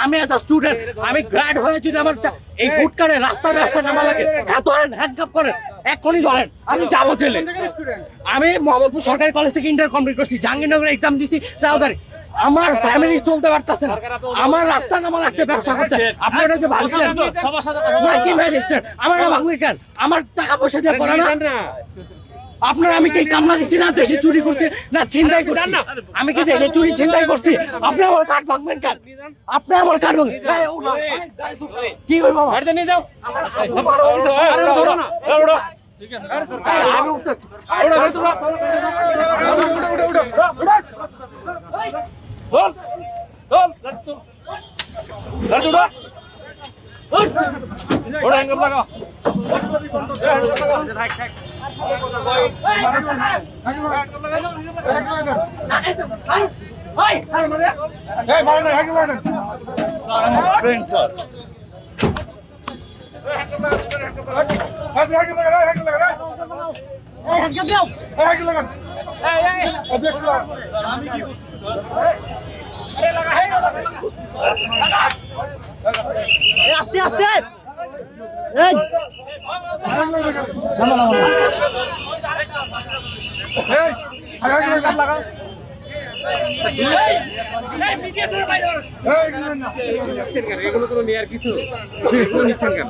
আমি as a student, আমি grad হয়ে যদি আমার এই ফুটকারে রাস্তা ব্যবসা নামা লাগে, ধরেন হ্যান্ডকাপ করেন, এক্ষুনি ধরেন, আমি যাবো জেলে। আমি মোহাম্মদপুর সরকারি কলেজ থেকে ইন্টার কমপ্লিট করছি, জাহাঙ্গীরনগরে এক্সাম দিচ্ছি, তাড়াতাড়ি আমার ফ্যামিলি চলতে পারতেছে না, আমার রাস্তা নামা লাগছে ব্যবসা করতে। আপনারা যে ভাঙলেন কি ম্যাজিস্ট্রেট, আমার ভাঙলি কেন? আমার টাকা পয়সা দিয়ে পড়া না? আপনারা আমি কি কামলা দিচ্ছি না, দেশে চুরি করছি না ছিনতাই করছি? আমি কি দেশে চুরি ছিনতাই করছি? আপনি আমার কার্ড ভাঙবেন কেন? আপনি আমার কার্ড ভাঙবেন কি করবো? নিয়ে যাও, আস্তে আস্তে এগুলো কোনো নেয়ার কিছু নিচ্ছেন কেন?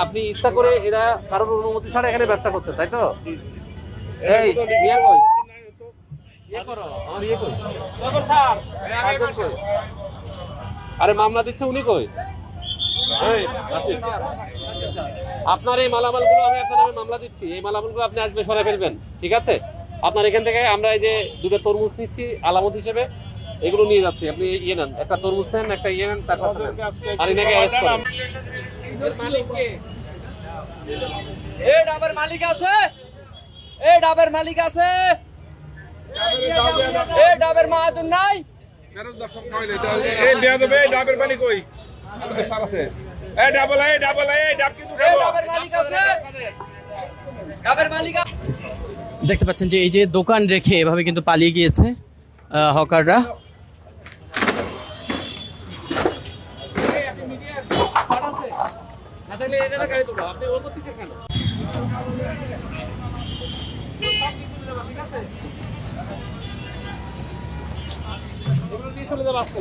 আপনি ইচ্ছা করে এরা কারোর অনুমতি ছাড়া এখানে ব্যবসা করছেন, তাই তো? এই আরে মামলা দিচ্ছে উনি কই? আপনার এই মালামাল গুলো আমি আপনার নামে মামলা দিচ্ছি, এই মালামাল গুলো আপনি আসবে সরাই ফেলবেন, ঠিক আছে? আপনার এখান থেকে আমরা এই যে দুটো তরমুজ নিচ্ছি আলামত হিসেবে, এগুলো নিয়ে যাচ্ছি। আপনি ইয়ে নেন, একটা তরমুজ নেন, একটা ইয়ে নেন, তারপর আর এনাকে অ্যারেস্ট করেন। মালিক কে? এই ডাবের মালিক আছে, এই ডাবের মালিক আছে, এই ডাবের মাহাতুন নাই। এই লিয়া দেবে, এই ডাবের মালিক কই? স্যার আছে। এই ডাবল, এই ডাবল, এই ডাব কিন্তু খাবো। এই ডাবের মালিক আছে, ডাবের মালিক। দেখতে পাচ্ছেন যে এই যে দোকান রেখে এভাবে কিন্তু পালিয়ে গিয়েছে হকাররা। চলে যাবো আজকে।